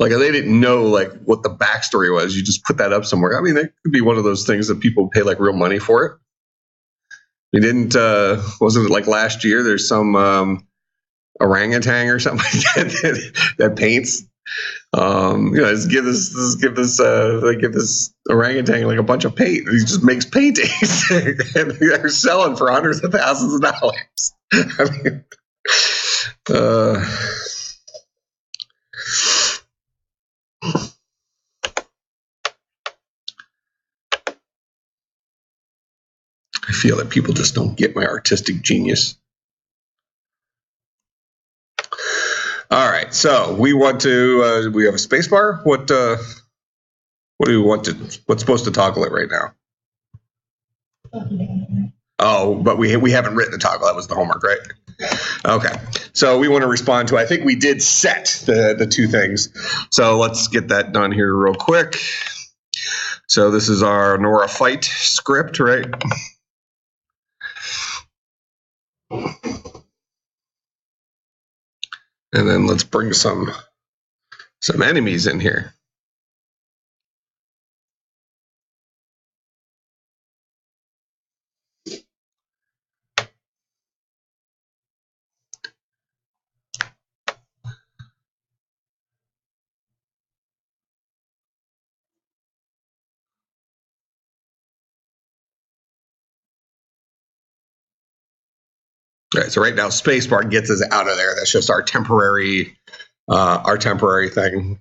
Like they didn't know like what the backstory was. You just put that up somewhere. I mean, it could be one of those things that people pay like real money for it. We didn't. Wasn't it like last year? There's some orangutan or something like that paints. Let's give this orangutan like a bunch of paint. He just makes paintings, and they're selling for hundreds of thousands of dollars. I mean, I feel that people just don't get my artistic genius. All right, so we want to. We have a space bar. What do we want to? What's supposed to toggle it right now? Oh, but we haven't written the toggle. That was the homework, right? Okay, so we want to respond to. I think we did set the two things. So let's get that done here real quick. So this is our Nora fight script, right? And then let's bring some enemies in here. All right, so right now spacebar gets us out of there. That's just our temporary thing.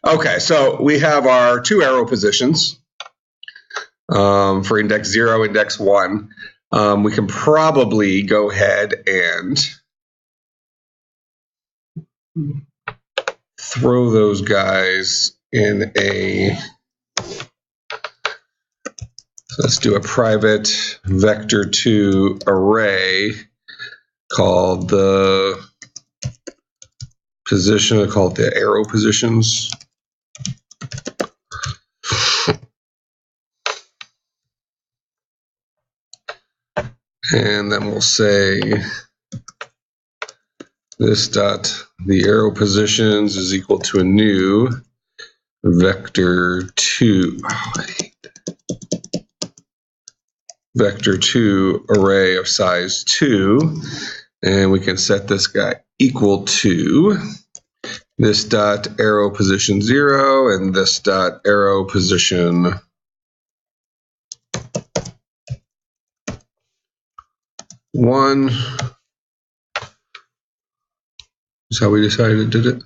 Okay, so we have our two arrow positions for index 0, index 1. We can probably go ahead and throw those guys in a. So let's do a private vector2 array called the position, called the arrow positions. And then we'll say this dot the arrow positions is equal to a new vector2. Vector2 array of size 2, and we can set this guy equal to this dot arrow position 0 and this dot arrow position 1. Is how we decided it did it.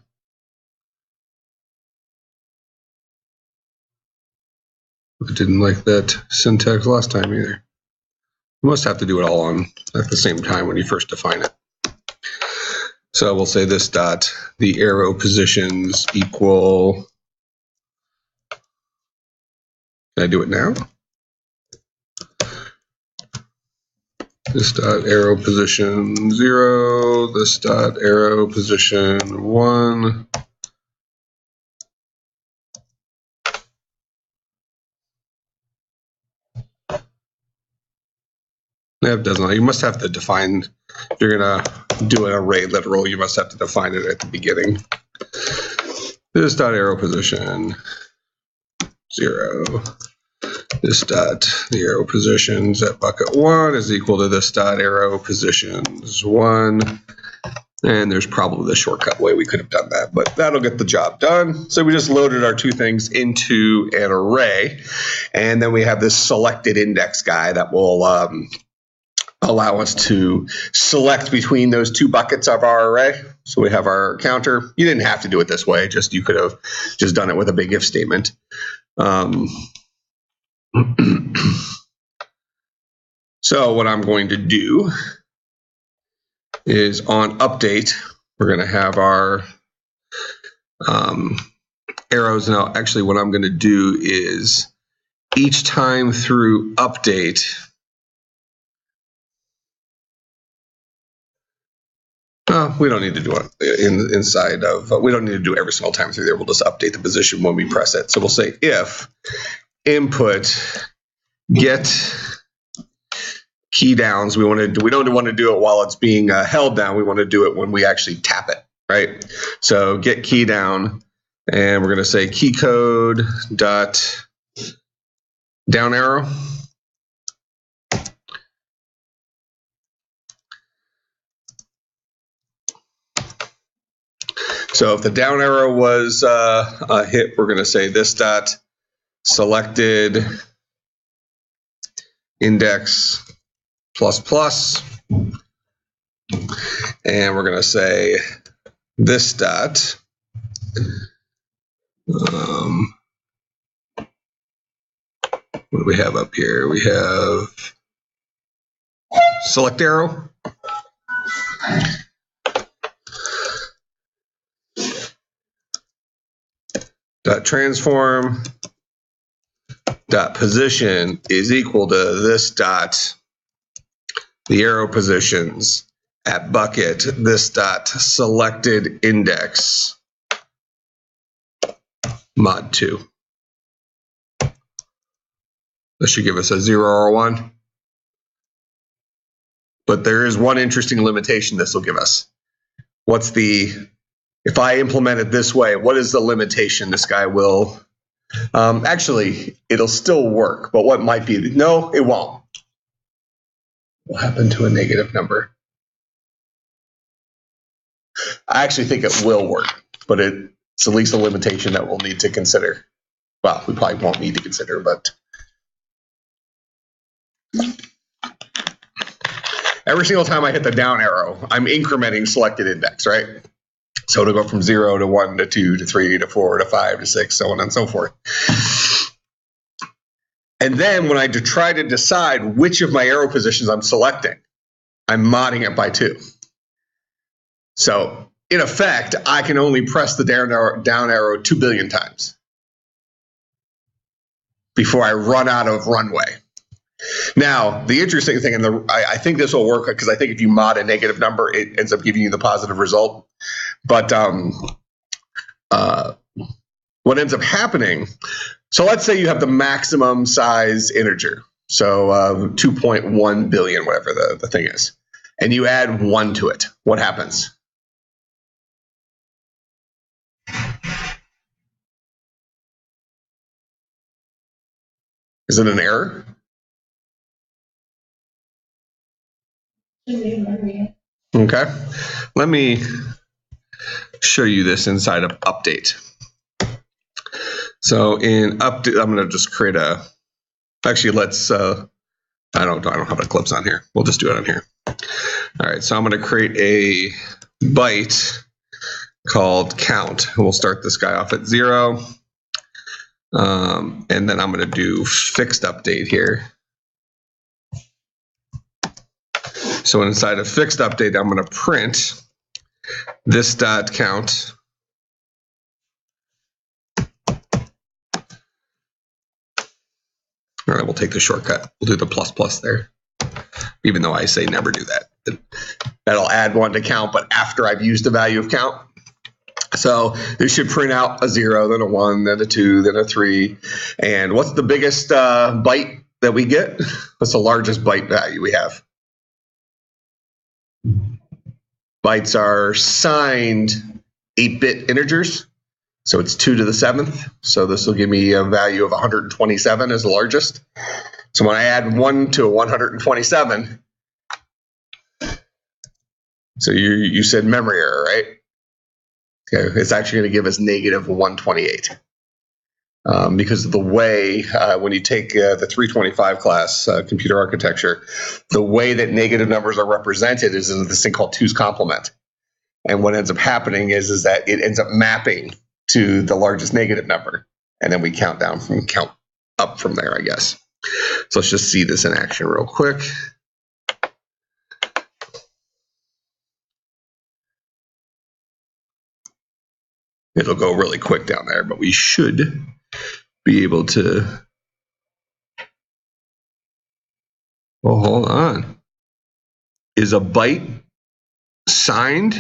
I didn't like that syntax last time either. You must have to do it all on at the same time when you first define it. So we'll say this dot the arrow positions equal. Can I do it now? This dot arrow position 0, this dot arrow position 1. That doesn't. You must have to define. If you're gonna do an array literal, you must have to define it at the beginning. This dot arrow position 0. This dot the arrow positions at bucket 1 is equal to this dot arrow positions 1. And there's probably the shortcut way we could have done that, but that'll get the job done. So we just loaded our two things into an array, and then we have this selected index guy that will allow us to select between those two buckets of our array. So we have our counter. You didn't have to do it this way. Just you could have just done it with a big if statement. So what I'm going to do is on update, we're going to have our arrows. Now, actually, what I'm going to do is each time through update, we don't need to do it inside of, we don't need to do every single time through there. We'll just update the position when we press it. So we'll say if input get key downs, we don't want to do it while it's being held down. We want to do it when we actually tap it, right? So get key down, And we're going to say key code dot down arrow. So if the down arrow was a hit, we're going to say this dot selected index plus plus. And we're going to say this dot what do we have up here? We have select arrow. Dot transform dot position is equal to this dot the arrow positions at bucket this dot selected index mod 2. This should give us a 0 or a 1. But there is one interesting limitation this will give us. What's the, if I implement it this way, what is the limitation this guy will, actually, it'll still work, but what might be, no, it won't. What happened to a negative number? I actually think it will work, but it's at least a limitation that we'll need to consider. Well, we probably won't need to consider, but every single time I hit the down arrow, I'm incrementing selected index, right? So it'll go from 0 to 1 to 2 to 3 to 4 to 5 to 6, so on and so forth. And then when I try to decide which of my arrow positions I'm selecting, I'm modding it by 2. So in effect, I can only press the down arrow 2 billion times before I run out of runway. Now, the interesting thing, and I think this will work because I think if you mod a negative number, it ends up giving you the positive result. But what ends up happening, so let's say you have the maximum size integer, so 2.1 billion, whatever the thing is, and you add 1 to it. What happens? Is it an error? Okay, let me show you this inside of update. So in update, I'm going to just create a, actually let's, I don't have Eclipse on here. We'll just do it on here. All right, so I'm going to create a byte called count. We'll start this guy off at 0. And then I'm going to do fixed update here. So inside of fixed update, I'm going to print this dot count. All right, we'll take the shortcut. We'll do the plus plus there, even though I say never do that. That'll add 1 to count, but after I've used the value of count. So this should print out a 0, then a 1, then a 2, then a 3. And what's the biggest byte that we get? What's the largest byte value we have? Bytes are signed 8-bit integers. So it's 2 to the 7th. So this will give me a value of 127 as the largest. So when I add 1 to 127, so you said memory error, right? Okay, it's actually going to give us negative 128. Because of the way, when you take the 325 class computer architecture, the way that negative numbers are represented is in this thing called 2's complement. And what ends up happening is that it ends up mapping to the largest negative number. And then we count up from there, I guess. So let's just see this in action real quick. It'll go really quick down there, but we should be able to. Well, hold on. Is a byte signed?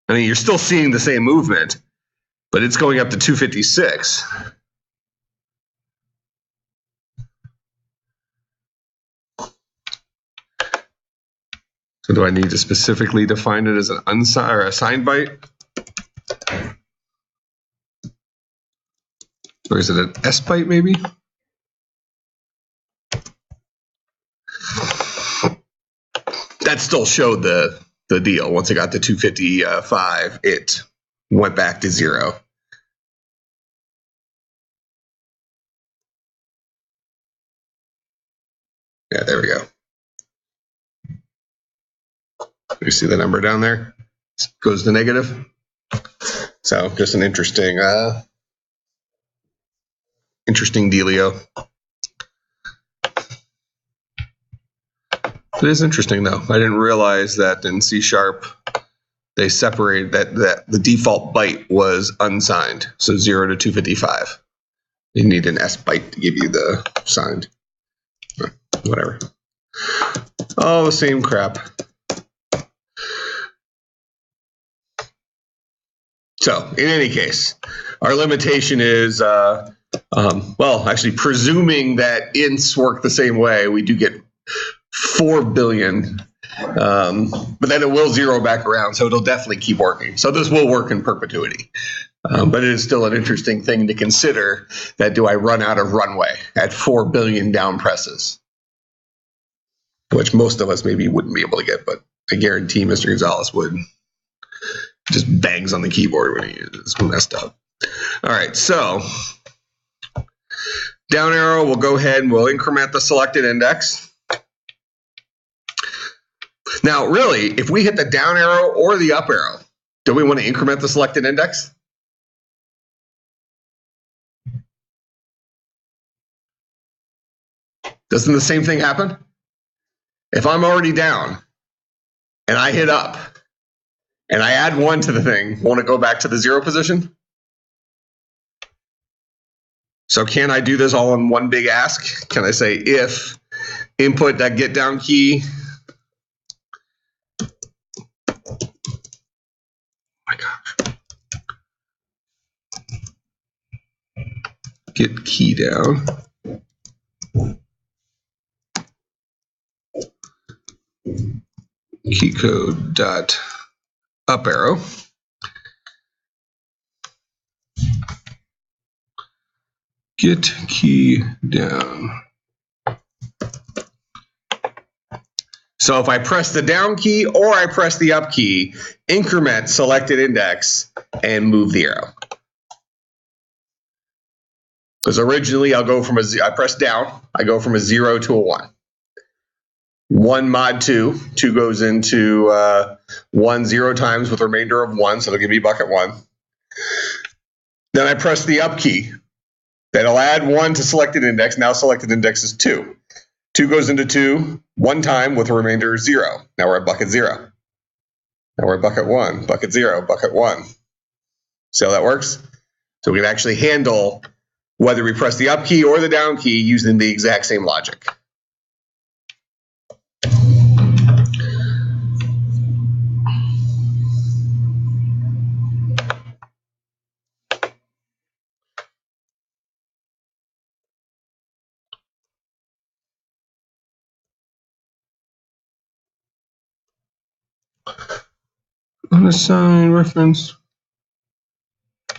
I mean, you're still seeing the same movement, but it's going up to 256. So do I need to specifically define it as an unsigned or a signed byte? Or is it an S byte maybe? That still showed the deal. Once it got to 255, it went back to 0. Yeah, there we go. You see the number down there? It goes to negative. So just an interesting dealio. It is interesting though. I didn't realize that in C# they separated that the default byte was unsigned. So 0 to 255. You need an S byte to give you the signed. Whatever. All the same crap. So in any case, our limitation is, well, actually presuming that ints work the same way, we do get 4 billion, but then it will zero back around, so it'll definitely keep working. So this will work in perpetuity. But it is still an interesting thing to consider that do I run out of runway at 4 billion down presses? Which most of us maybe wouldn't be able to get, but I guarantee Mr. Gonzalez would. Just bangs on the keyboard when he is messed up. All right, so down arrow, we'll go ahead and we'll increment the selected index. Now, really, if we hit the down arrow or the up arrow, do we want to increment the selected index? Doesn't the same thing happen? If I'm already down and I hit up and I add 1 to the thing, won't it go back to the 0 position? So can I do this all in one big ask? Can I say if input that get down key, my gosh, get key down, key code dot up arrow, get key down. So if I press the down key or I press the up key, increment selected index and move the arrow. Because originally I'll go from I press down, I go from a 0 to a 1. 1 mod 2, 2 goes into 1 0 times with a remainder of 1, so it'll give me bucket 1. Then I press the up key. That'll add 1 to selected index. Now selected index is 2. 2 goes into 2, 1 time with a remainder of 0. Now we're at bucket 0. Now we're at bucket 1, bucket 0, bucket 1. See how that works? So we can actually handle whether we press the up key or the down key using the exact same logic. Unassigned reference.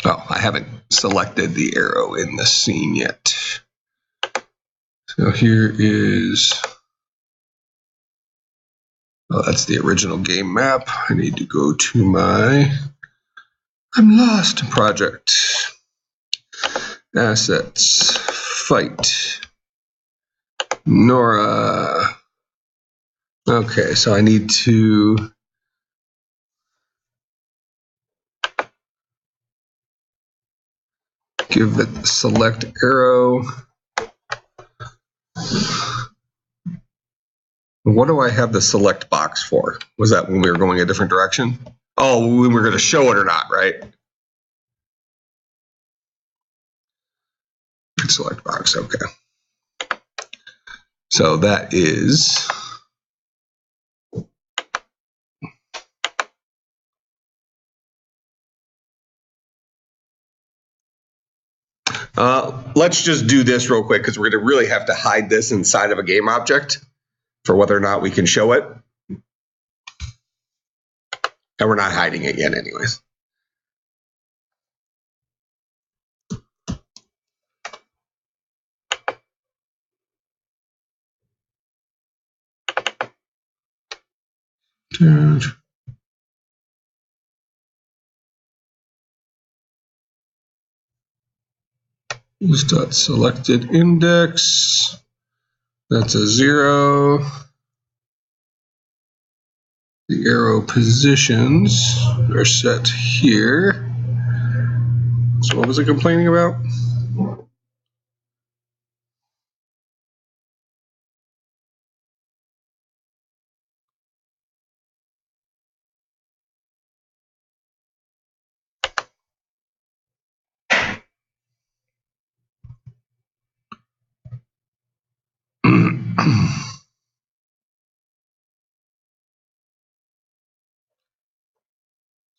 Oh, I haven't selected the arrow in the scene yet. So here is, oh, that's the original game map. I need to go to my I'm lost project. Assets, fight, Nora. Okay, so I need to give it select arrow. What do I have the select box for? Was that when we were going a different direction? Oh, when we were going to show it or not, right? Select box, okay. So that is let's just do this real quick because we're going to really have to hide this inside of a game object for whether or not we can show it. And we're not hiding it yet anyways. This dot selected index. That's a 0. The arrow positions are set here. So what was it complaining about?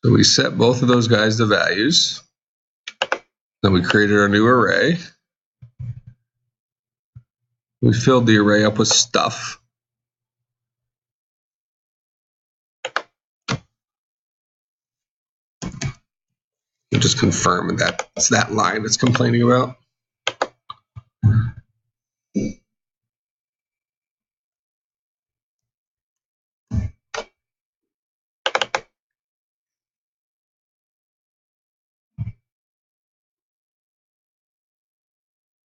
So we set both of those guys to values. Then we created our new array. We filled the array up with stuff. We'll just confirm that it's that line it's complaining about.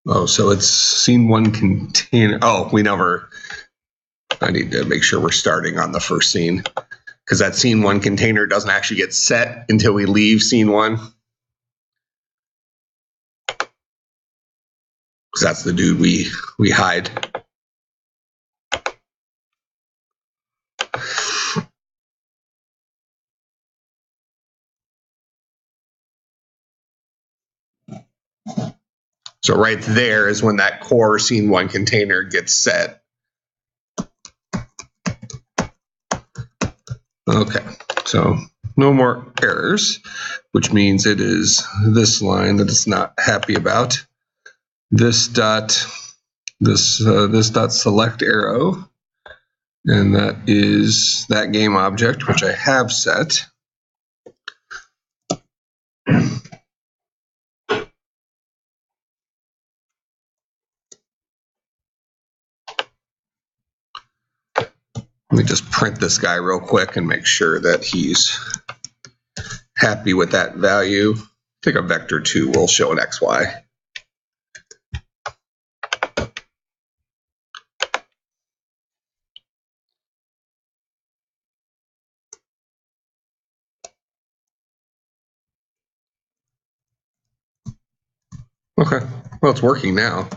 Oh, so it's scene1 container. Oh, I need to make sure we're starting on the first scene, because that scene1 container doesn't actually get set until we leave scene1. Because that's the dude we hide. So right there is when that core scene1 container gets set. Okay, so no more errors, which means it is this line that it's not happy about. This dot select arrow, and that is that game object, which I have set. Let me just print this guy real quick and make sure that he's happy with that value. I think a vector2 will show an XY. Okay, well, it's working now.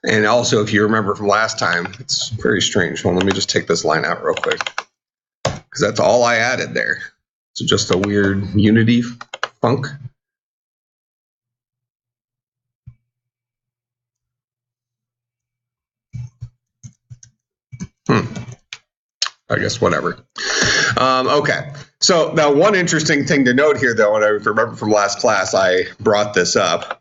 And also, if you remember from last time, it's very strange. Well, let me just take this line out real quick, because that's all I added there. So just a weird unity funk. I guess whatever. Okay, so now one interesting thing to note here, though, and I remember from last class, I brought this up.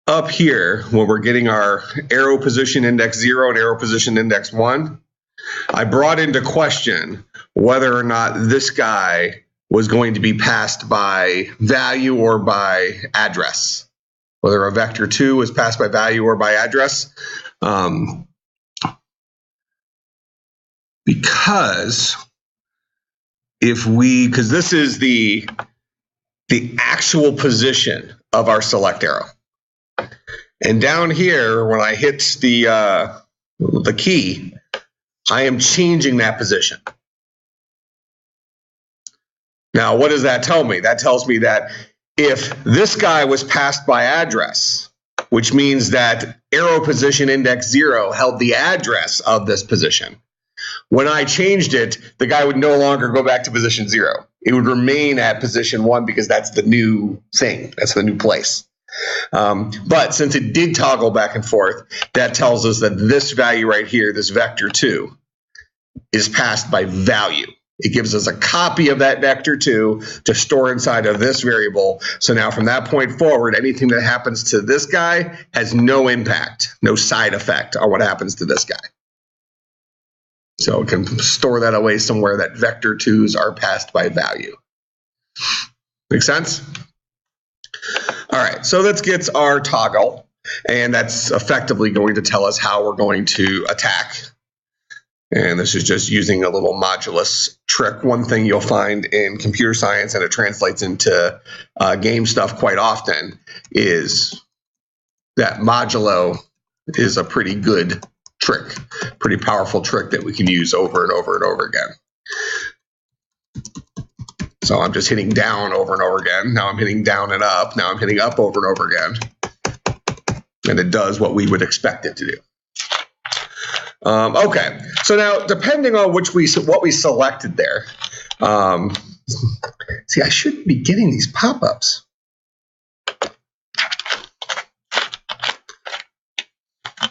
Up here, when we're getting our arrow position index 0 and arrow position index 1, I brought into question whether or not this guy was going to be passed by value or by address, whether a vector2 was passed by value or by address. Because this is the actual position of our select arrow. And down here, when I hit the key, I am changing that position. Now, what does that tell me? That tells me that if this guy was passed by address, which means that arrow position index 0 held the address of this position, when I changed it, the guy would no longer go back to position 0. It would remain at position 1 because that's the new thing. That's the new place. But since it did toggle back and forth, that tells us that this value right here, this vector2, is passed by value. It gives us a copy of that vector2 to store inside of this variable. So now from that point forward, anything that happens to this guy has no impact, no side effect on what happens to this guy. So it can store that away somewhere that vector2s are passed by value. Make sense? All right, so let's get our toggle, and that's effectively going to tell us how we're going to attack. And this is just using a little modulus trick. One thing you'll find in computer science, and it translates into game stuff quite often, is that modulo is a pretty good trick, pretty powerful trick that we can use over and over and over again. So I'm just hitting down over and over again. Now I'm hitting down and up. Now I'm hitting up over and over again. And it does what we would expect it to do. Okay, so now depending on what we selected there, see, I shouldn't be getting these pop-ups. I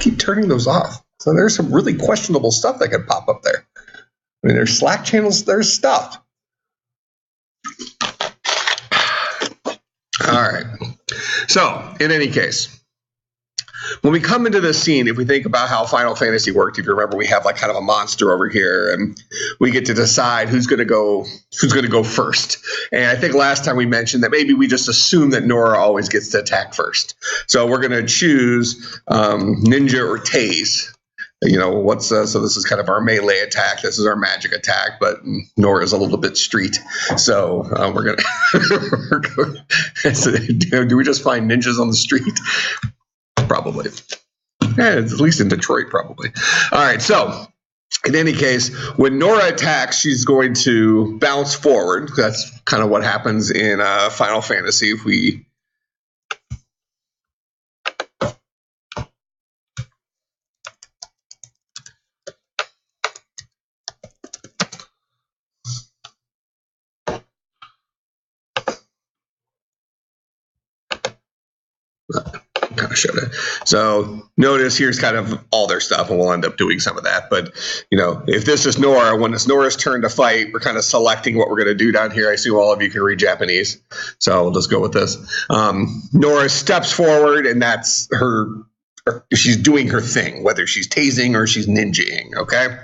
keep turning those off. So there's some really questionable stuff that could pop up there. I mean, there's Slack channels, there's stuff. All right, so in any case, when we come into this scene, if we think about how Final Fantasy worked, if you remember, we have like kind of a monster over here, and we get to decide who's going to go first. And I think last time we mentioned that maybe we just assume that Nora always gets to attack first. So we're going to choose Ninja or Tase. You know, so this is kind of our melee attack. This is our magic attack, but Nora is a little bit street. So we're going to, do we just find ninjas on the street? Probably. Yeah, it's at least in Detroit, probably. All right, so in any case, when Nora attacks, she's going to bounce forward. That's kind of what happens in Final Fantasy. If we kind of showed it. So notice here's kind of all their stuff, and we'll end up doing some of that. But, you know, if this is Nora, when it's Nora's turn to fight, we're kind of selecting what we're going to do down here. I assume all of you can read Japanese, so we'll just go with this. Nora steps forward, and that's she's doing her thing, whether she's tasing or she's ninjaing, okay?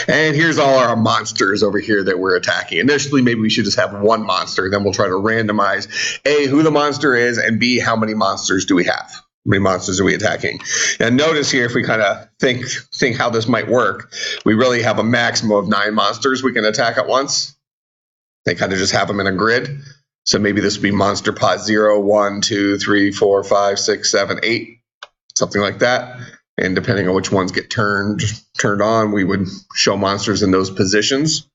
And here's all our monsters over here that we're attacking. Initially, maybe we should just have one monster. Then we'll try to randomize, A, who the monster is, and B, how many monsters do we have? How many monsters are we attacking? And notice here, if we kind of think how this might work, we really have a maximum of 9 monsters we can attack at once. They kind of just have them in a grid. So maybe this would be monster pot 0, 1, 2, 3, 4, 5, 6, 7, 8, something like that. And depending on which ones get turned on, we would show monsters in those positions.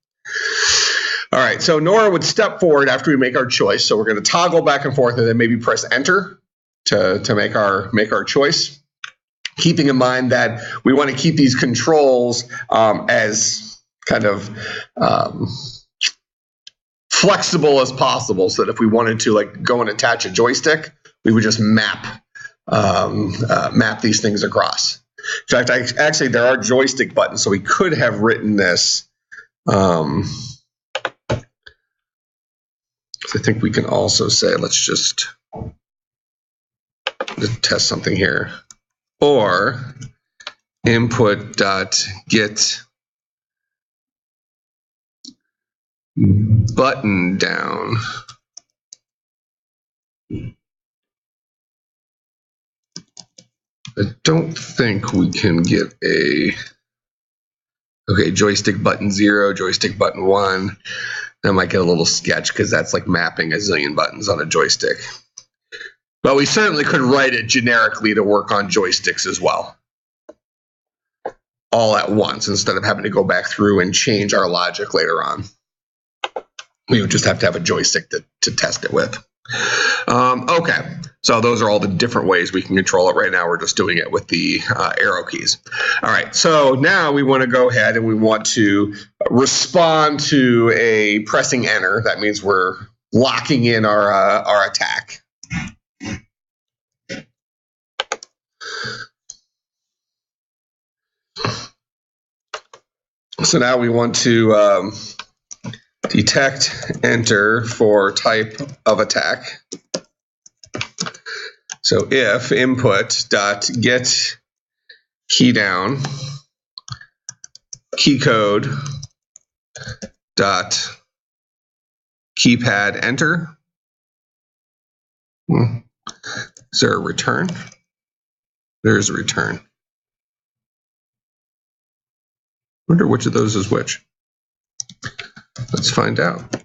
All right, so Nora would step forward after we make our choice. So we're going to toggle back and forth and then maybe press enter to make our choice. Keeping in mind that we want to keep these controls as kind of flexible as possible, so that if we wanted to like go and attach a joystick, we would just map these things across. In fact, actually, there are joystick buttons, so we could have written this. I think we can also say, let's just test something here. Or input.get button down. I don't think we can get joystick button 0, joystick button 1. That might get a little sketch because that's like mapping a zillion buttons on a joystick. But we certainly could write it generically to work on joysticks as well, all at once, instead of having to go back through and change our logic later on. We would just have to have a joystick to test it with. Okay, so those are all the different ways we can control it. Right now, we're just doing it with the arrow keys. All right, so now we want to go ahead and we want to respond to a pressing enter. That means we're locking in our attack. So now we want to detect enter for type of attack. So if input.get key down key code dot keypad enter, Is there a return? There's a return. Wonder which of those is which. Let's find out.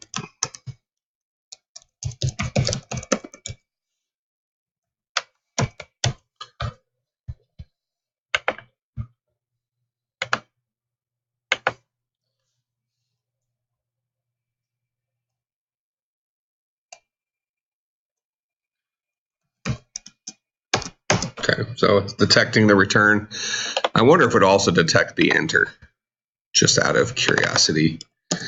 Okay, so it's detecting the return. I wonder if it would also detect the enter, just out of curiosity. I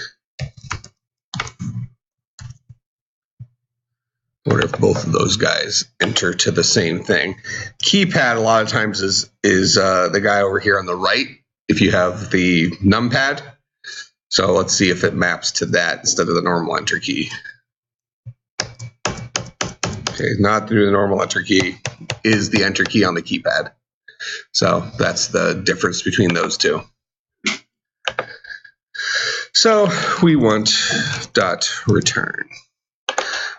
wonder if both of those guys enter to the same thing. Keypad a lot of times is the guy over here on the right if you have the numpad. So let's see if it maps to that instead of the normal enter key. Okay, not through the normal enter key, is the enter key on the keypad. So that's the difference between those two. So we want dot return.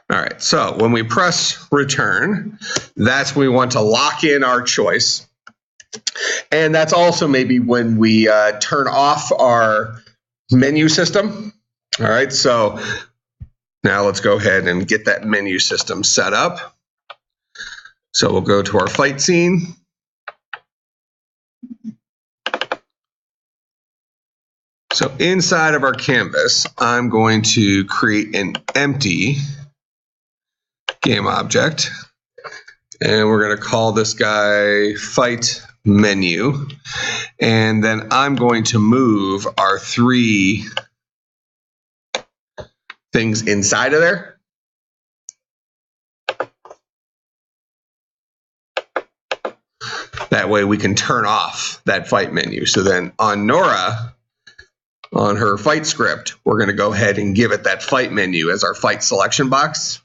All right, so when we press return, that's when we want to lock in our choice. And that's also maybe when we turn off our menu system. All right, so now let's go ahead and get that menu system set up. So we'll go to our fight scene. So inside of our canvas, I'm going to create an empty game object. And we're going to call this guy fight menu. And then I'm going to move our 3 things inside of there. That way we can turn off that fight menu. So then on Nora, on her fight script, we're going to go ahead and give it that fight menu as our fight selection box.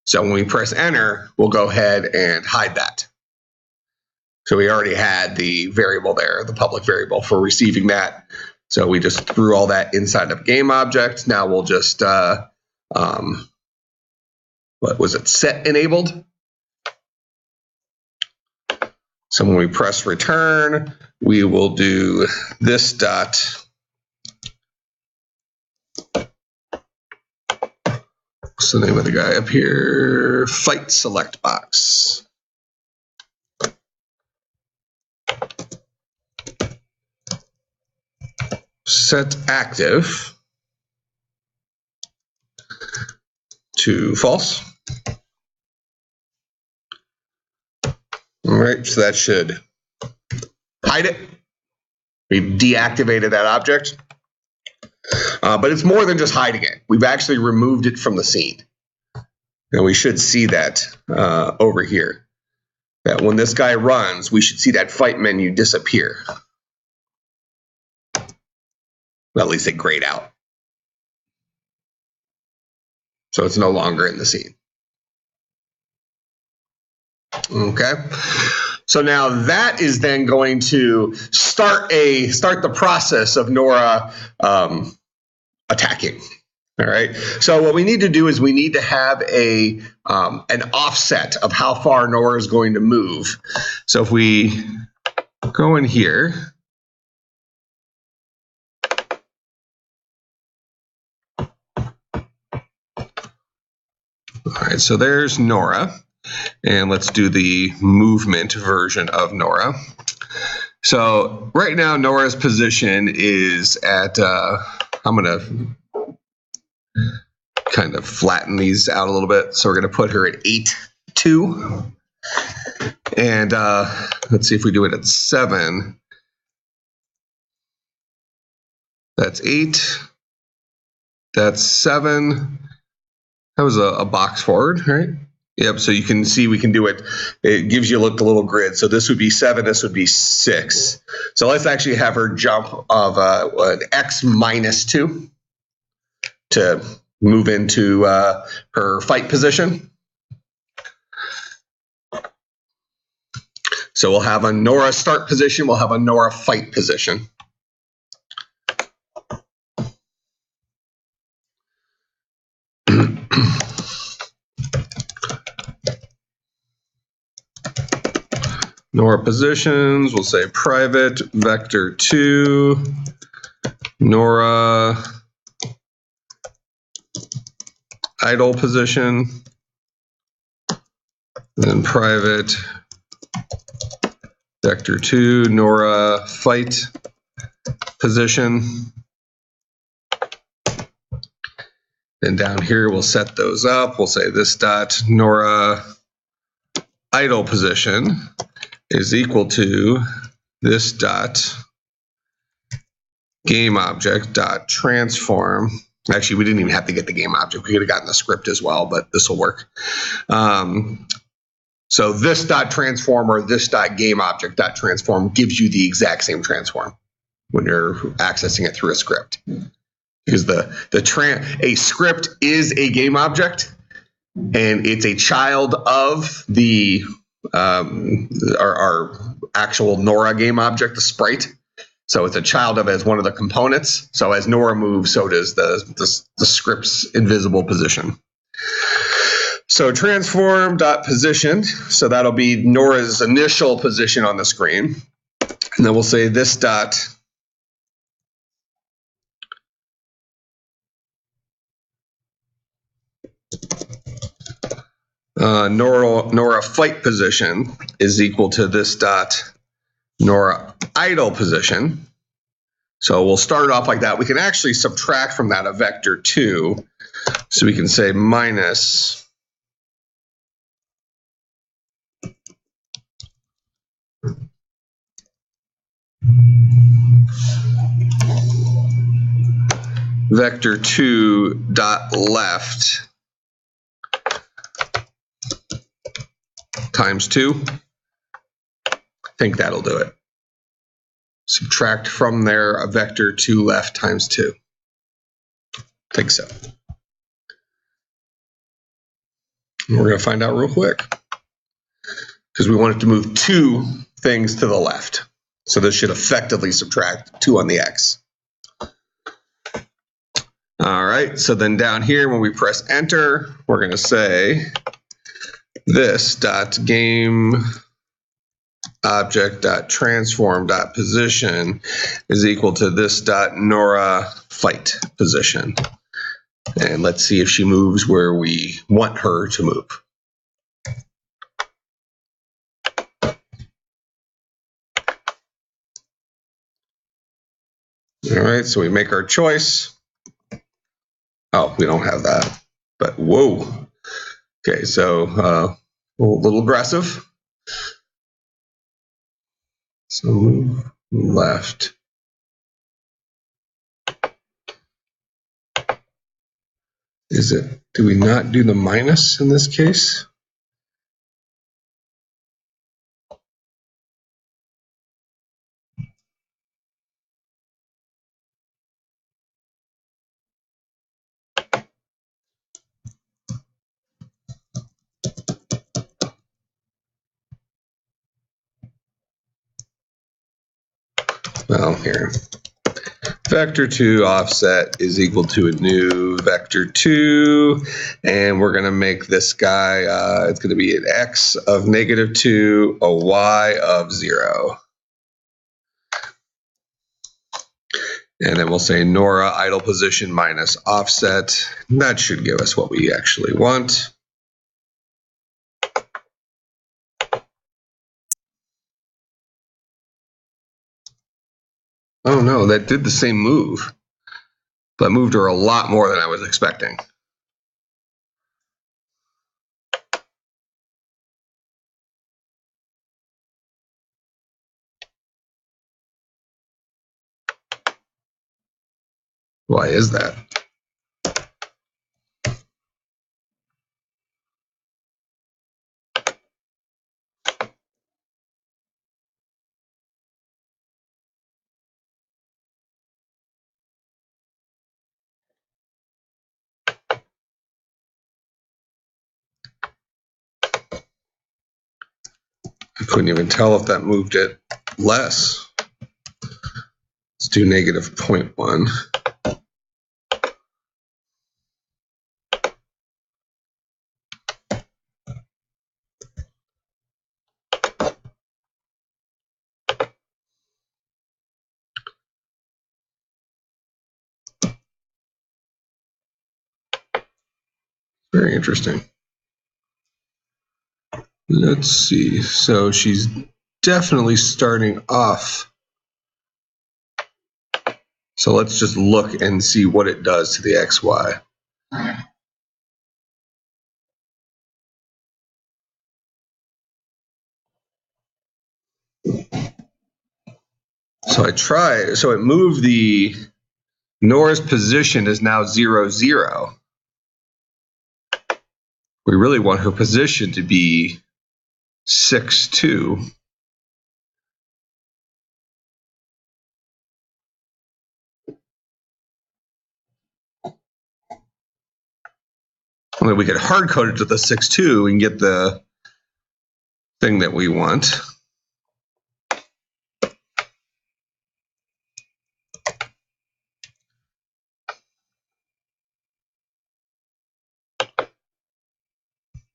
So when we press enter, we'll go ahead and hide that. So we already had the variable there, the public variable for receiving that. So we just threw all that inside of game object. Now we'll just, what was it, set enabled? So when we press return, we will do this dot. What's the name of the guy up here? Fight select box. Set active to false. All right, so that should hide it. We've deactivated that object. But it's more than just hiding it. We've actually removed it from the scene. And we should see that over here. That when this guy runs, we should see that fight menu disappear. Well, at least it grayed out. So it's no longer in the scene. Okay. So now that is then going to start the process of Nora attacking. All right. So what we need to do is we need to have an offset of how far Nora is going to move. So if we go in here, all right. So there's Nora. And let's do the movement version of Nora. So right now, Nora's position is at, I'm going to kind of flatten these out a little bit. So we're going to put her at 8-2. And let's see if we do it at 7. That's 8. That's 7. That was a box forward, right? Yep, so you can see we can do it. It gives you a little grid. So this would be 7, this would be 6. So let's actually have her jump of an X minus 2 to move into her fight position. So we'll have a Nora start position, we'll have a Nora fight position. Nora positions, we'll say private vector 2, Nora idle position, then private vector 2, Nora fight position. Then down here, we'll set those up. We'll say this dot Nora idle position is equal to this dot game object dot transform. Actually, we didn't even have to get the game object. We could have gotten the script as well, but this will work. So this dot transform or this dot game object dot transform gives you the exact same transform when you're accessing it through a script. Because a script is a game object, and it's a child of the our actual Nora game object, the sprite. So it's a child of it as one of the components. So as Nora moves, so does the script's invisible position. So transform dot position. So that'll be Nora's initial position on the screen, and then we'll say this dot Nora fight position is equal to this dot Nora idle position. So we'll start off like that. We can actually subtract from that a vector 2. So we can say minus vector 2 dot left times 2. I think that'll do it. Subtract from there a vector 2 left times 2. I think so. And we're going to find out real quick, because we want it to move 2 things to the left. So this should effectively subtract 2 on the x. All right, so then down here when we press enter, we're going to say this dot game object dot transform dot position is equal to this dot Nora fight position. And let's see if she moves where we want her to move. All right, so we make our choice. Oh, we don't have that, but whoa. Okay, so a little aggressive. So move left. Do we not do the minus in this case? Well, here. Vector 2 offset is equal to a new vector 2, and we're going to make this guy, it's going to be an x of -2, a y of 0. And then we'll say Nora idle position minus offset. That should give us what we actually want. Oh no, that did the same move, but moved her a lot more than I was expecting. Why is that? I couldn't even tell if that moved it less. Let's do -0.1. Very interesting. Let's see. So she's definitely starting off. So let's just look and see what it does to the XY. So it moved Nora's position is now 0, 0. We really want her position to be 6, 2. Only we could hard code it to the 6, 2 and get the thing that we want.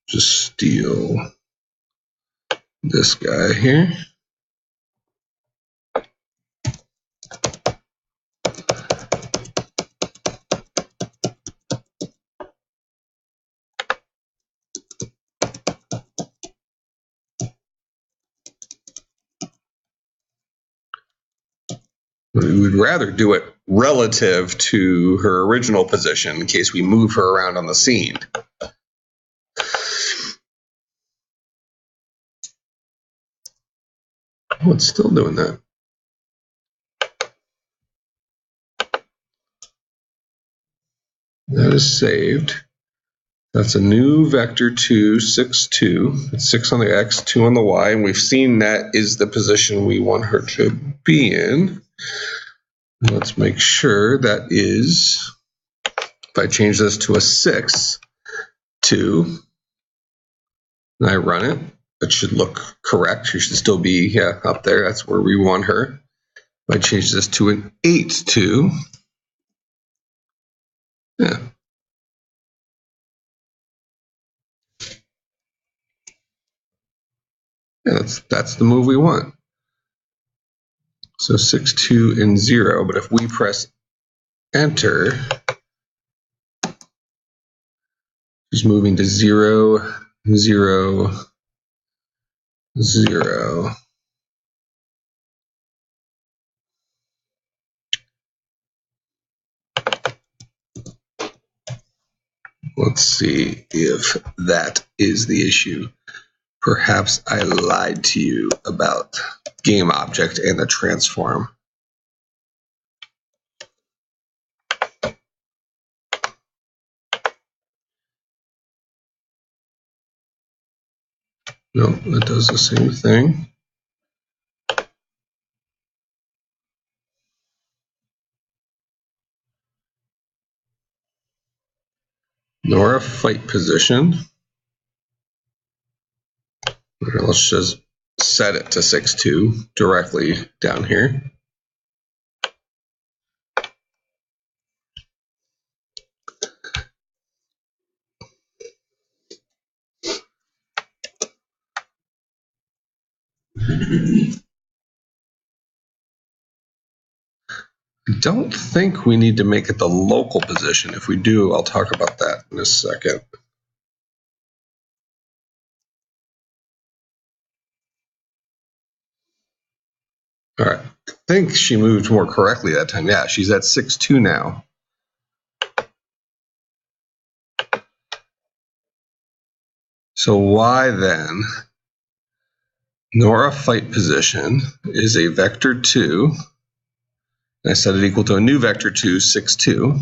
Just steal this guy here. We would rather do it relative to her original position in case we move her around on the scene. Oh, it's still doing that. That is saved. That's a new vector 2, 6, 2. It's 6 on the X, 2 on the Y, and we've seen that is the position we want her to be in. Let's make sure that is, if I change this to a 6, 2, and I run it, it should look correct. She should still be up there. That's where we want her. If I change this to an 8, 2, yeah. Yeah, that's the move we want. So 6, 2, and 0, but if we press enter, she's moving to 0, 0, 0. Let's see if that is the issue. Perhaps I lied to you about game object and the transform. No, it does the same thing. Nora fight position. Let's just set it to 6, 2 directly down here. I don't think we need to make it the local position. If we do, I'll talk about that in a second. All right, I think she moved more correctly that time. Yeah, she's at 6, 2 now. So why then? Nora fight position is a vector 2. And I set it equal to a new vector 2, 6, 2.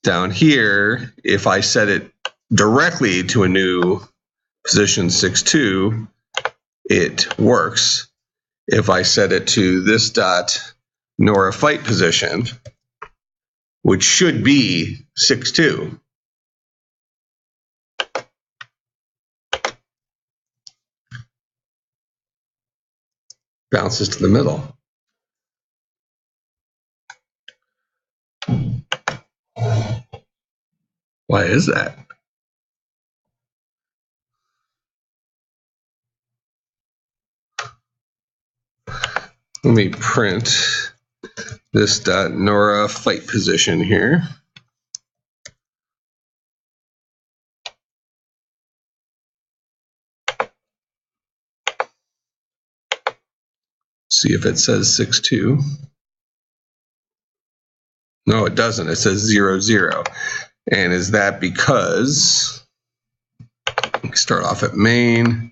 Down here, if I set it directly to a new position 6, 2, it works. If I set it to this dot Nora fight position, which should be 6, 2, bounces to the middle. Why is that? Let me print this dot Nora fight position here. See if it says 6.2. No, it doesn't. It says 0, 0. And is that because we start off at main?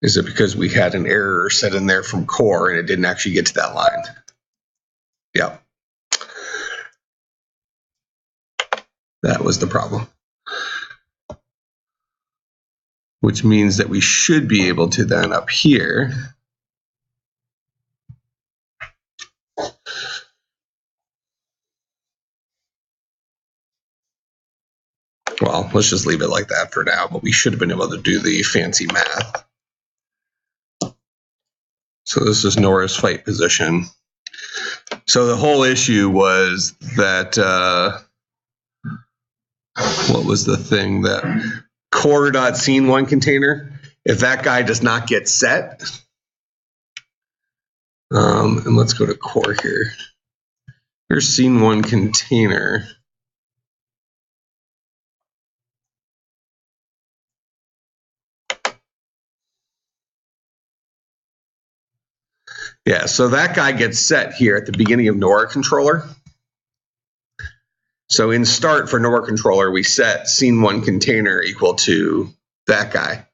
Is it because we had an error set in there from core and it didn't actually get to that line? Yep. That was the problem. Which means that we should be able to then up here well, let's just leave it like that for now, but we should have been able to do the fancy math. So this is Nora's fight position. So the whole issue was that, what was the thing that core.scene1 container, if that guy does not get set, and let's go to core here. Here's scene1 container. Yeah, so that guy gets set here at the beginning of Nora controller. So in start for Nora controller, we set scene1 container equal to that guy.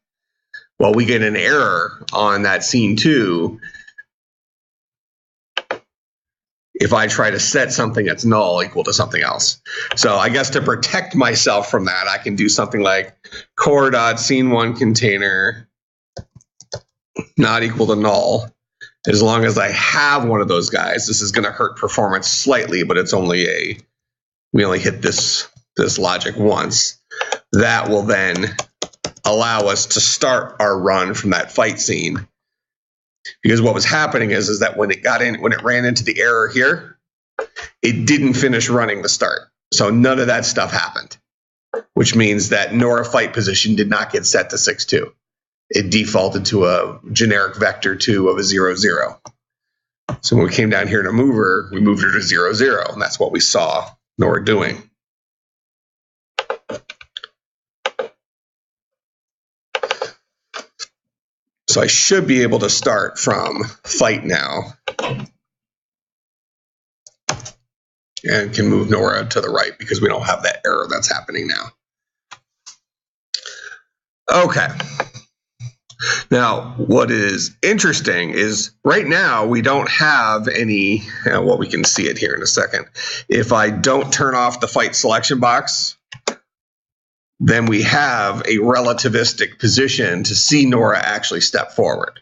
Well, we get an error on that scene2 if I try to set something that's null equal to something else. So I guess to protect myself from that, I can do something like core.scene1 container not equal to null. As long as I have one of those guys, this is going to hurt performance slightly, but it's only we only hit this logic once. That will then allow us to start our run from that fight scene. Because what was happening is that when it ran into the error here, it didn't finish running the start. So none of that stuff happened, which means that Nora fight position did not get set to 6.2. It defaulted to a generic vector 2 of a 0, 0. So when we came down here to move her, we moved her to 0, 0, and that's what we saw Nora doing. So I should be able to start from fight now and can move Nora to the right because we don't have that error that's happening now. Okay. Now, what is interesting is right now we don't have any, well, we can see it here in a second. If I don't turn off the fight selection box, then we have a relativistic position to see Nora actually step forward.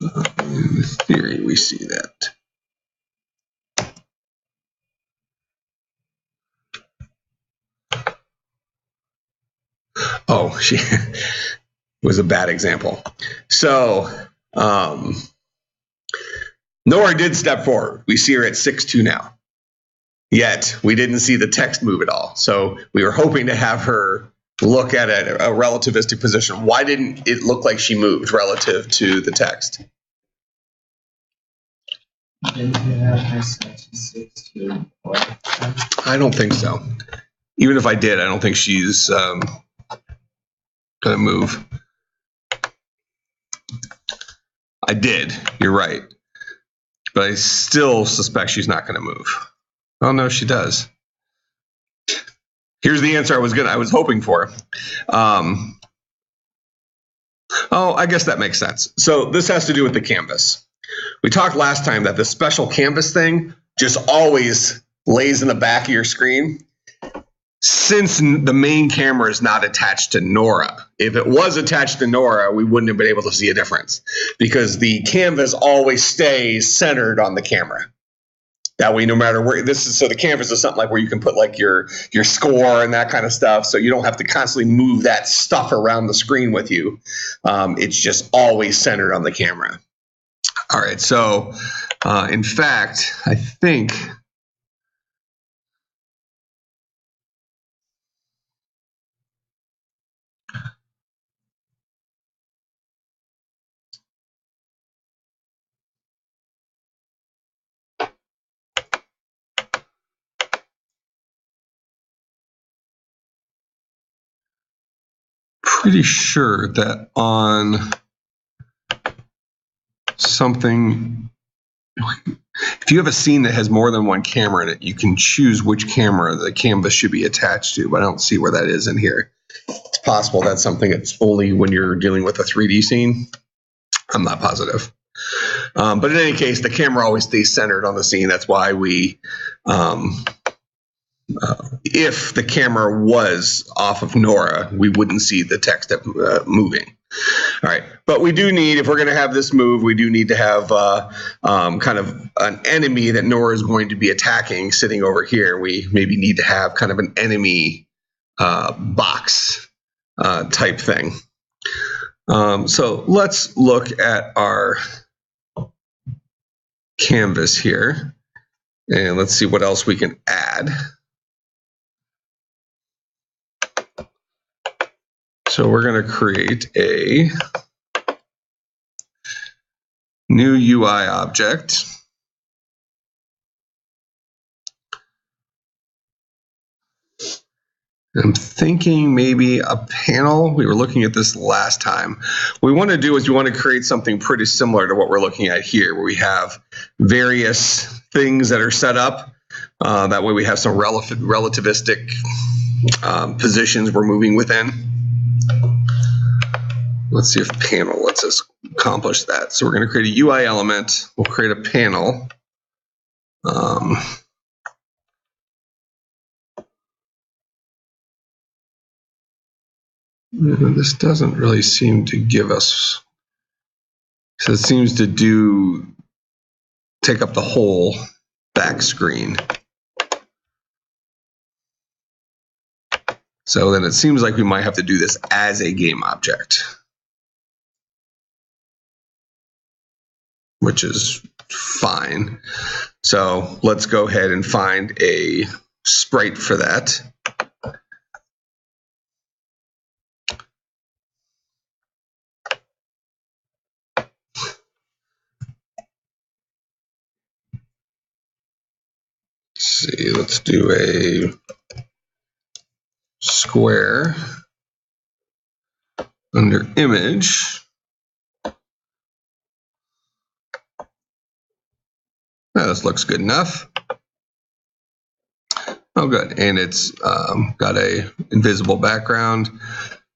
In theory, we see that. Oh, she was a bad example. So Nora did step forward. We see her at 6.2 now. Yet we didn't see the text move at all. So we were hoping to have her look at a relativistic position. Why didn't it look like she moved relative to the text? I don't think so. Even if I did, I don't think she's going to move. I did. You're right. But I still suspect she's not going to move. Oh, no, she does. Here's the answer I was hoping for. Oh, I guess that makes sense. So this has to do with the canvas. We talked last time that the special canvas thing just always lays in the back of your screen. Since the main camera is not attached to Nora, if it was attached to Nora, we wouldn't have been able to see a difference because the canvas always stays centered on the camera. That way, no matter where so the canvas is something like where you can put like your score and that kind of stuff, so you don't have to constantly move that stuff around the screen with you. It's just always centered on the camera. All right, so in fact, I think Pretty sure that on something, if you have a scene that has more than one camera in it, you can choose which camera the canvas should be attached to, but I don't see where that is in here. It's possible that's something that's only when you're dealing with a 3D scene. I'm not positive. But in any case, the camera always stays centered on the scene. That's why we, if the camera was off of Nora, we wouldn't see the text moving. All right, but we do need, if we're going to have this move, we do need to have kind of an enemy that Nora is going to be attacking sitting over here. We maybe need to have kind of an enemy box type thing. So let's look at our canvas here, and let's see what else we can add. So we're going to create a new UI object. I'm thinking maybe a panel. We were looking at this last time. What we want to do is we want to create something pretty similar to what we're looking at here, where we have various things that are set up. That way we have some relativistic positions we're moving within. Let's see if panel lets us accomplish that. So we're going to create a UI element. We'll create a panel. This doesn't really seem to give us, so it seems to take up the whole back screen. So then it seems like we might have to do this as a game object, which is fine. So let's go ahead and find a sprite for that. Let's see, let's do a square under image. Now, this looks good enough. Oh, good. And it's got a invisible background.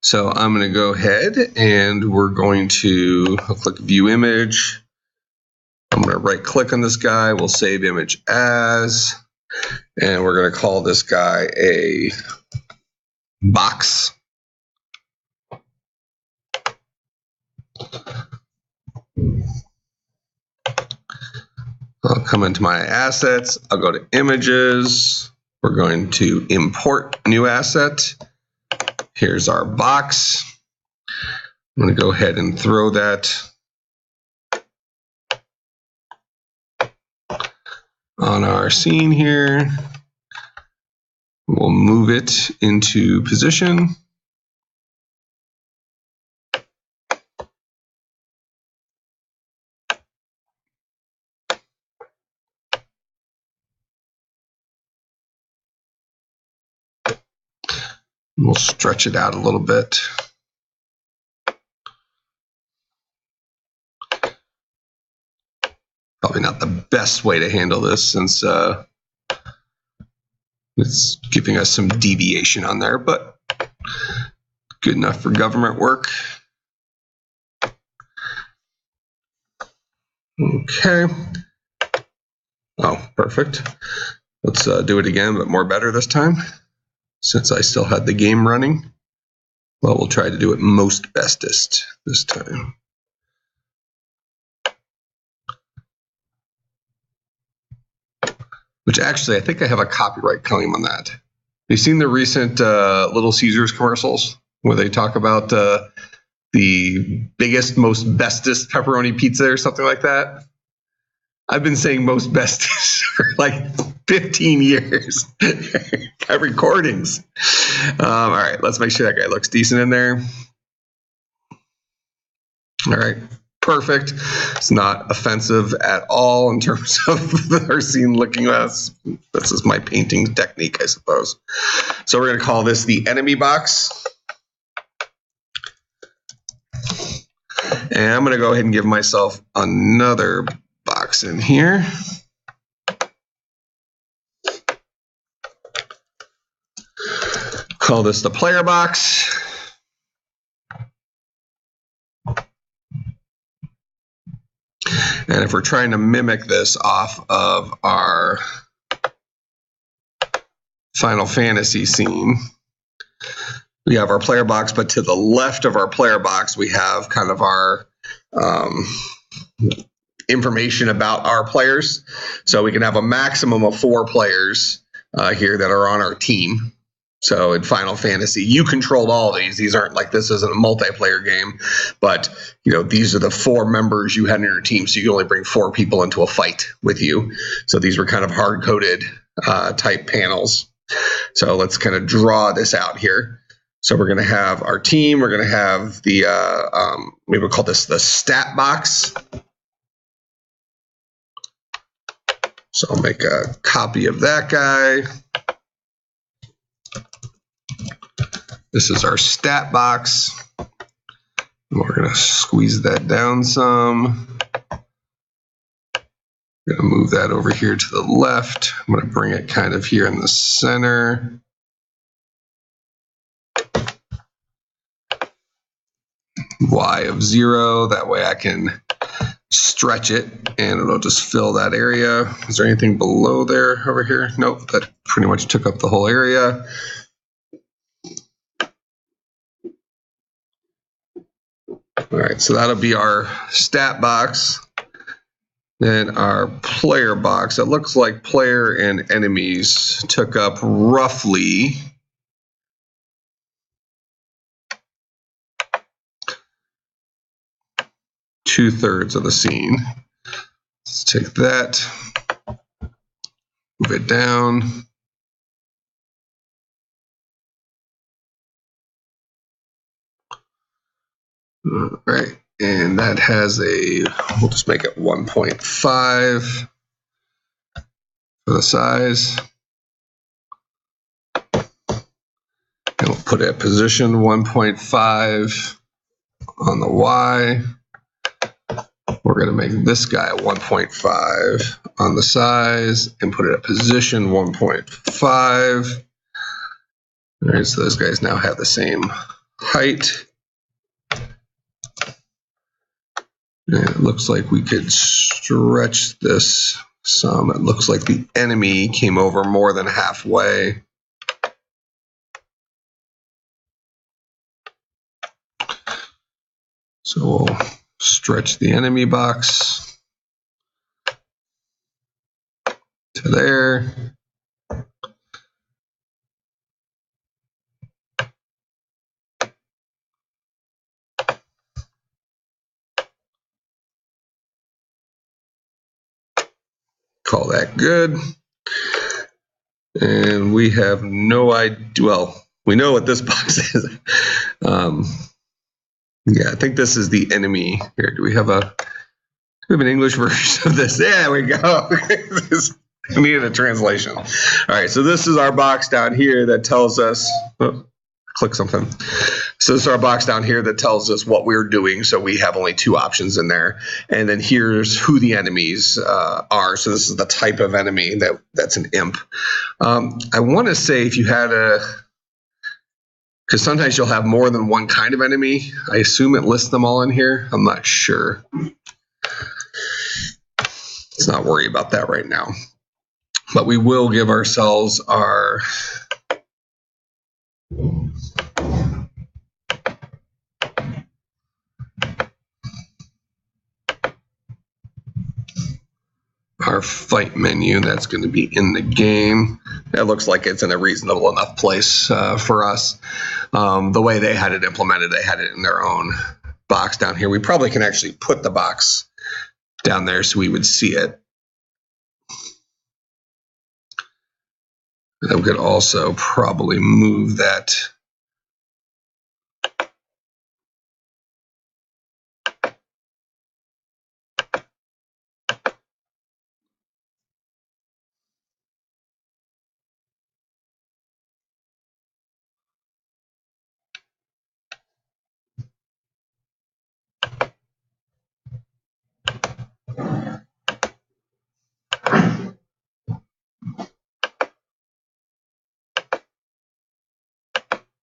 So I'm going to go ahead and we're going to click View Image. I'm going to right click on this guy. We'll save image as, and we're going to call this guy a box. I'll come into my assets. I'll go to images. We're going to import new asset. Here's our box. I'm going to go ahead and throw that on our scene here. We'll move it into position. We'll stretch it out a little bit. Probably not the best way to handle this since it's giving us some deviation on there, but good enough for government work. Okay. Oh, perfect. Let's do it again, but more better this time. Since I still had the game running, well, we'll try to do it most bestest this time. Which actually, I think I have a copyright claim on that. Have you seen the recent Little Caesars commercials where they talk about the biggest, most bestest pepperoni pizza or something like that? I've been saying most bestest for like 15 years. Got recordings. All right, let's make sure that guy looks decent in there. All right, perfect. It's not offensive at all in terms of our scene looking less. This is my painting technique, I suppose. So we're going to call this the enemy box. And I'm going to go ahead and give myself another box in here. Call this the player box. And if we're trying to mimic this off of our Final Fantasy scene, we have our player box, but to the left of our player box, we have kind of our information about our players. So we can have a maximum of 4 players here that are on our team. So in Final Fantasy, you controlled all these. These aren't like, this isn't a multiplayer game, but these are the 4 members you had in your team. So you can only bring 4 people into a fight with you. So these were kind of hard-coded type panels. So let's kind of draw this out here. So we're going to have our team. We're going to have the, we would call this the stat box. So I'll make a copy of that guy. This is our stat box. We're going to squeeze that down some. I'm going to move that over here to the left. I'm going to bring it kind of here in the center. Y of 0. That way I can stretch it and it'll just fill that area. Is there anything below there over here? Nope, that pretty much took up the whole area. All right, so that'll be our stat box. Then our player box. It looks like player and enemies took up roughly two-thirds of the scene. Let's take that, move it down. All right, and that has we'll just make it 1.5 for the size. And we'll put it at position 1.5 on the Y. We're going to make this guy 1.5 on the size and put it at position 1.5. All right, so those guys now have the same height. And it looks like we could stretch this some. It looks like the enemy came over more than halfway. So we'll stretch the enemy box to there. Call that good. And we have no idea. Well, we know what this box is. Yeah, I think this is the enemy. Here, do we have an English version of this? There we go. We needed a translation. All right, so this is our box down here that tells us, click something. So this is our box down here that tells us what we're doing. So we have only 2 options in there. And then here's who the enemies are. So this is the type of enemy that's an imp. I want to say if you had because sometimes you'll have more than one kind of enemy. I assume it lists them all in here. I'm not sure. Let's not worry about that right now. But we will give ourselves our fight menu that's going to be in the game. It looks like it's in a reasonable enough place for us. The way they had it implemented, they had it in their own box down here. We probably can actually put the box down there so we would see it. And we could also probably move that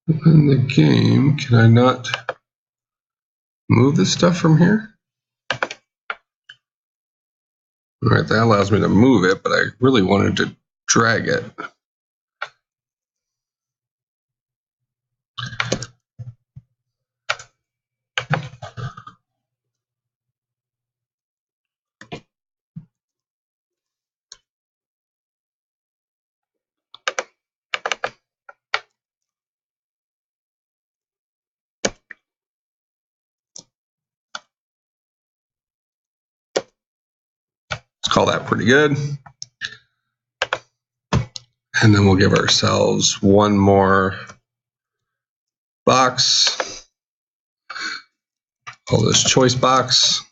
In the game, can I not move this stuff from here? All right, that allows me to move it, but I really wanted to drag it. Let's call that pretty good. And then we'll give ourselves one more box. Call this choice box.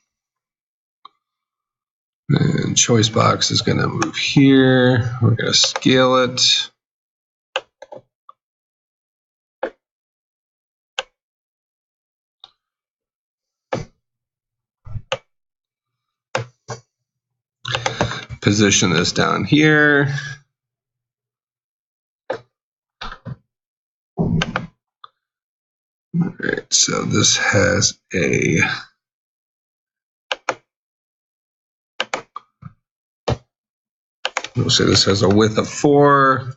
And choice box is going to move here. We're going to scale it. Position this down here. All right, so this has a we'll say this has a width of 4.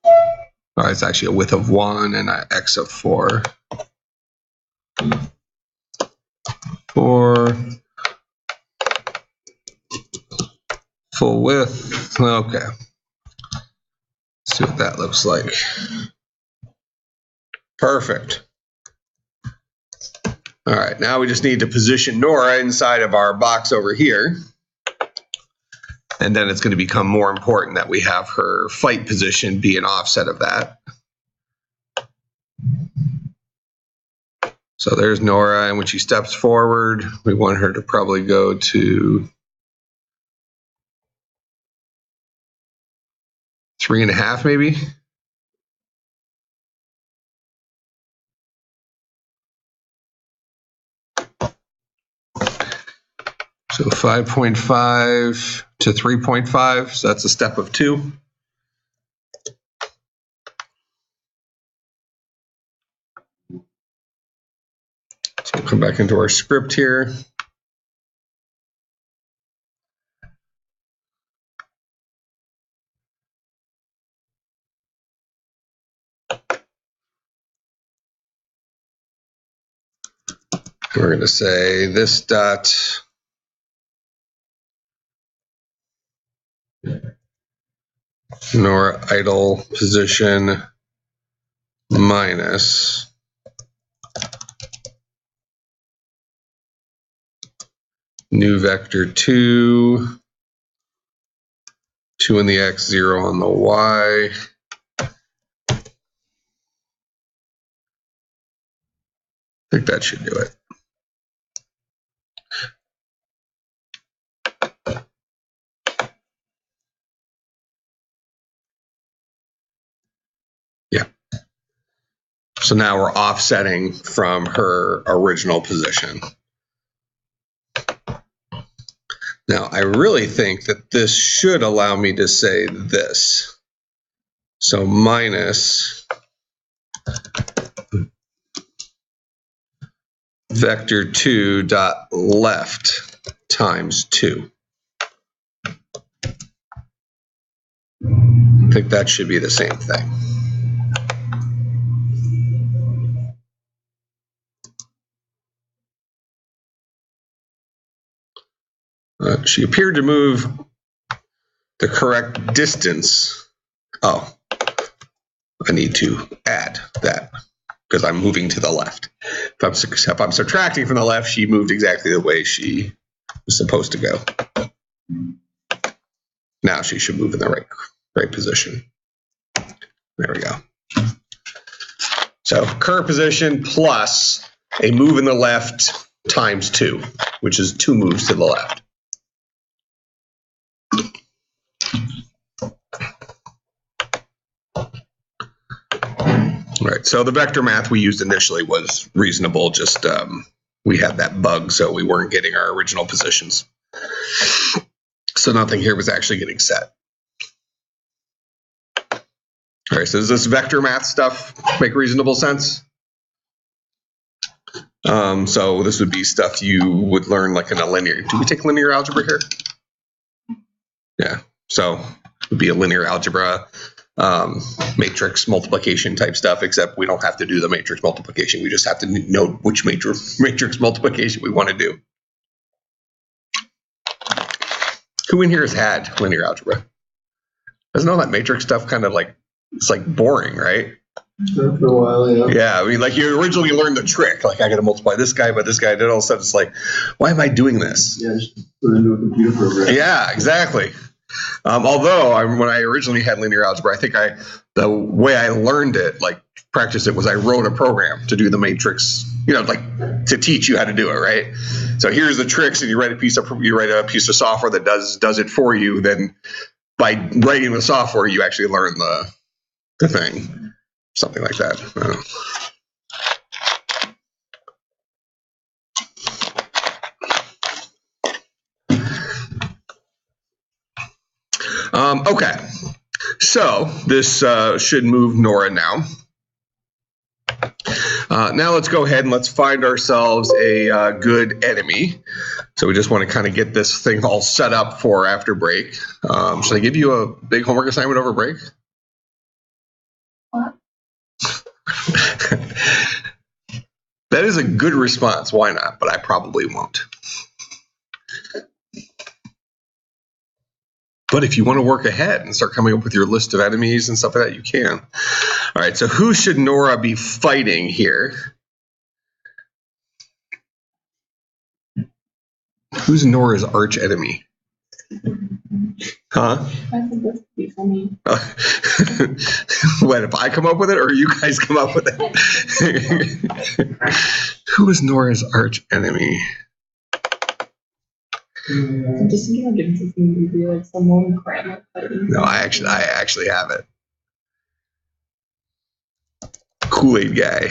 Oh, it's actually a width of 1 and an x of 4. 4 full width. Okay. Let's see what that looks like. Perfect. All right, now we just need to position Nora inside of our box over here. And then it's going to become more important that we have her fight position be an offset of that. So there's Nora, and when she steps forward, we want her to probably go to 3.5 maybe. So 5.5 to 3.5, so that's a step of 2. So we'll come back into our script here. We're going to say this dot Nora idle position minus new vector 2, 2 on the x, 0 on the y. I think that should do it. Yeah. So now we're offsetting from her original position. Now, I really think that this should allow me to say this. So minus vector 2 dot left times 2. I think that should be the same thing. She appeared to move the correct distance. Oh, I need to add that because I'm moving to the left. If I'm subtracting from the left, she moved exactly the way she was supposed to go. Now she should move in the right position. There we go. So current position plus a move in the left times 2, which is 2 moves to the left. Right, so the vector math we used initially was reasonable, just we had that bug, so we weren't getting our original positions. So nothing here was actually getting set. All right, so does this vector math stuff make reasonable sense? So this would be stuff you would learn like in a linear. Do we take linear algebra here? Yeah, so it would be a linear algebra, matrix multiplication type stuff, except we don't have to do the matrix multiplication. We just have to know which matrix multiplication we want to do. Who in here has had linear algebra? Doesn't all that matrix stuff kind of like, it's like boring, right? For a while, yeah. Yeah, I mean, like you originally learned the trick, like I got to multiply this guy by this guy, and then all of a sudden it's like, why am I doing this? Yeah, just put it into a computer program. Yeah, exactly. Although when I originally had linear algebra, I think the way I learned it, like practiced it, was I wrote a program to do the matrix, you know, like to teach you how to do it, right? So here's the tricks, and you write a piece of software that does it for you. Then by writing the software, you actually learn the thing. Something like that. Okay, so this should move Nora now. Now let's go ahead and let's find ourselves a good enemy. So we just want to kind of get this thing all set up for after break. Should I give you a big homework assignment over break? What? That is a good response. Why not? But I probably won't. But if you want to work ahead and start coming up with your list of enemies and stuff like that, you can. All right, so who should Nora be fighting here? Who's Nora's arch enemy? Huh? I think this would be funny. What, if I come up with it or you guys come up with it? Who is Nora's arch enemy? I'm just thinking like if this movie would be like someone grandma fighting. No, I actually have it. Kool-Aid guy.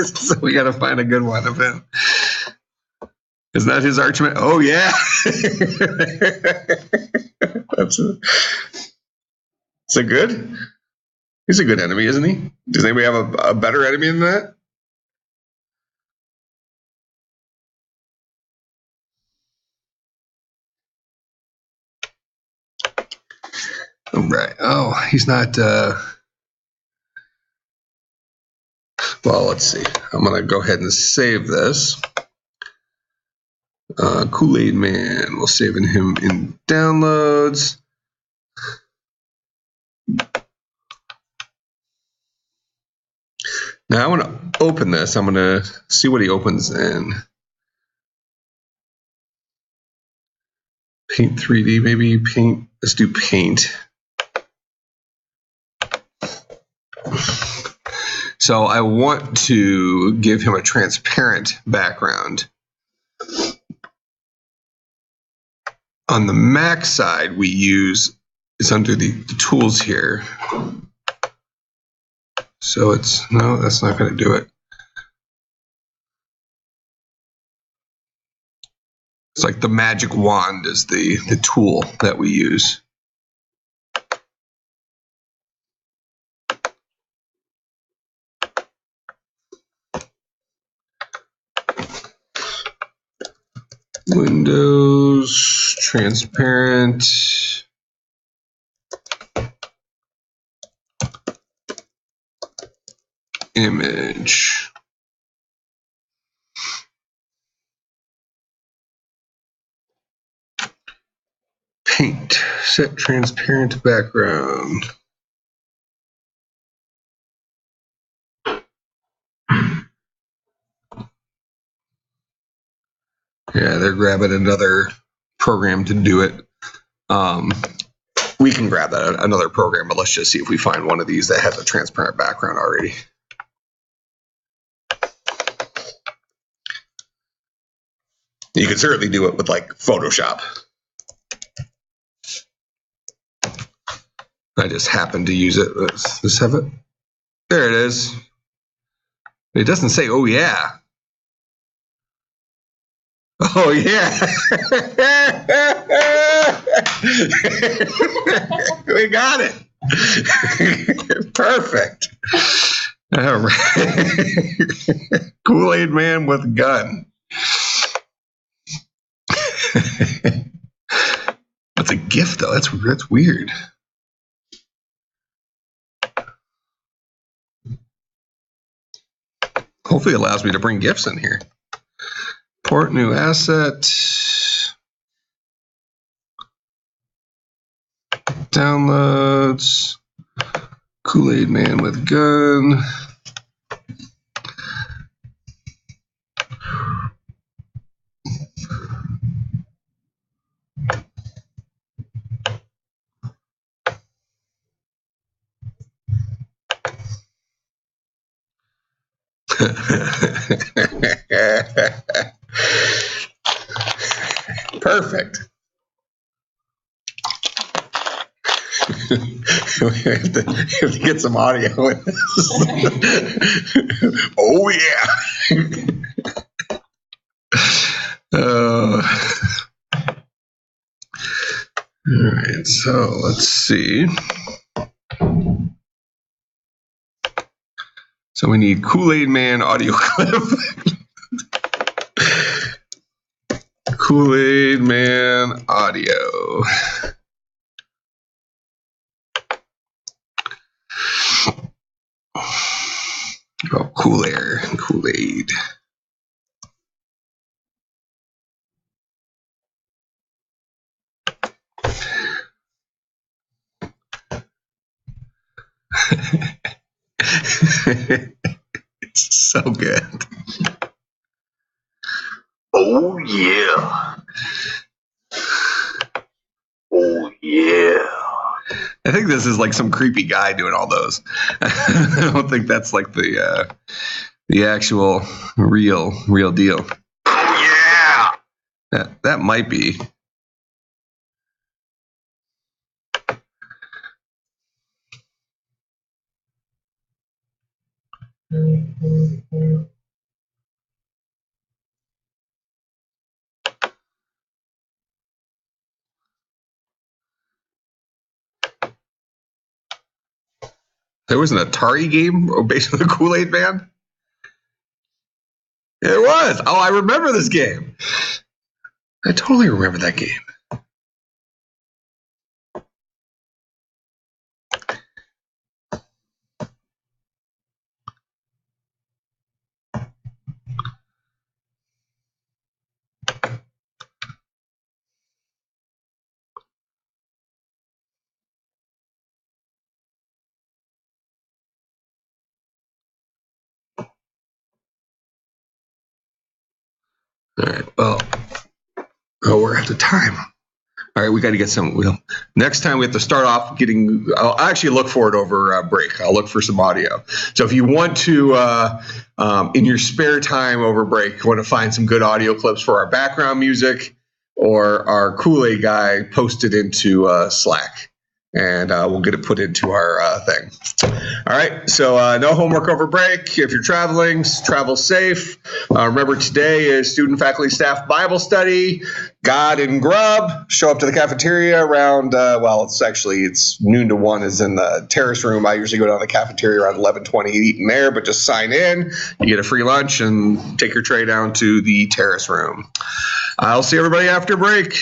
So we got to find a good one of him. Is that his archman? Oh yeah. That's a good. He's a good enemy, isn't he? Does anybody have a better enemy than that? Right. Oh, he's not. Well, let's see. I'm going to go ahead and save this. Kool-Aid Man. We'll save him in downloads. Now I want to open this. I'm going to see what he opens in. Paint 3D, maybe. Paint. Let's do Paint. So I want to give him a transparent background. On the Mac side, we use, it's under the tools here. So it's, no, that's not going to do it. It's like the magic wand is the tool that we use. Windows, transparent. Image. Paint, set transparent background. Yeah, they're grabbing another program to do it. We can grab that another program, but let's just see if we find one of these that has a transparent background already. You can certainly do it with like Photoshop. I just happened to use it. Does this have it? There it is. It doesn't say, oh yeah. Oh, yeah. We got it. Perfect. All right. Kool-Aid man with gun. That's a gift, though. That's weird. Hopefully it allows me to bring gifts in here. Port new asset. Downloads. Kool-Aid man with gun. Perfect. We have to get some audio in this. Oh, yeah. All right, so let's see. So we need Kool-Aid Man audio clip. Kool-Aid Man audio. Oh, Cool Air, Kool-Aid. It's so good. Oh, yeah. Oh, yeah. I think this is like some creepy guy doing all those. I don't think that's like the actual real deal. Oh, yeah. That might be. There was an Atari game based on the Kool-Aid Man? It was. Oh, I remember this game. I totally remember that game. All right. Oh, we're out of time. All right, we got to get some. Next time we have to start off getting. I'll actually look for it over break. I'll look for some audio. So if you want to, in your spare time over break, want to find some good audio clips for our background music or our Kool-Aid guy, post it into Slack, and we'll get it put into our thing. All right, so no homework over break. If you're traveling, travel safe. Remember, today is student, faculty, staff Bible study. God and grub. Show up to the cafeteria around, it's noon to 1 is in the terrace room. I usually go down to the cafeteria around 11:20 and eat in there, but just sign in. You get a free lunch and take your tray down to the terrace room. I'll see everybody after break.